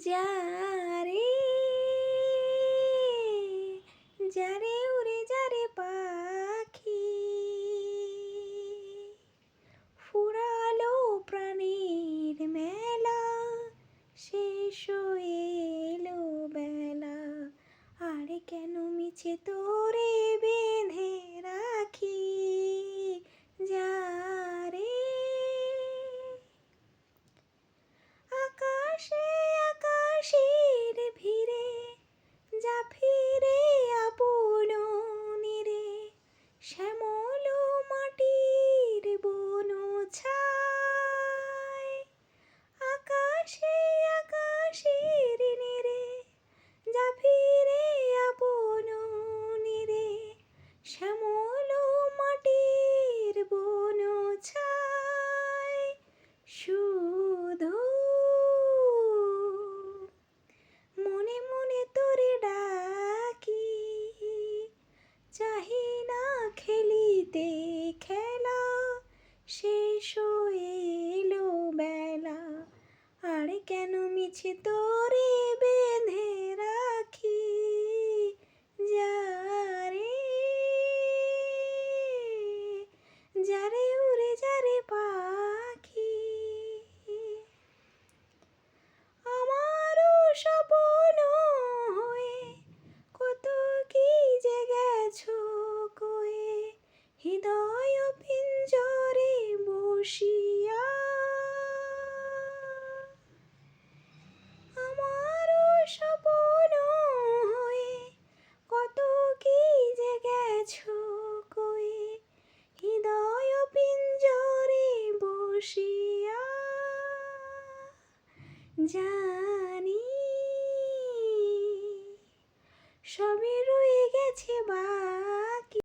যারে যারে উড়ে যারে পাখি ফুরালো প্রাণীর মেলা শেষ হয়ে এলো বেলা আর কেন মিছে তোরে বেঁধে রাখি যারে আকাশে আকাশের ভিড়ে যা ফিরে আপন নীরে শ্যামল মাটির বন ছায় আকাশে আকাশের নীরে যা ফিরে আপন নীরে শ্যামল মাটির বন ছায় শুধু মনে মনে তোরে ডাকি চাহি না খেলিতে খেলা শেষ হয়ে এলো বেলা আর কেন মিছে তোরে বেঁধে রাখি যারে যারে উড়ে যারে পাখি আমারও স্বপ্ন হয়ে কত কি যে গেছো কয়ে হৃদয় পিঞ্জরে বসিয়া আমারও স্বপ্ন হয়ে কত কি যে গেছো কয়ে হৃদয় পিঞ্জরে বসিয়া জানি সবে রয়ে গেছে বা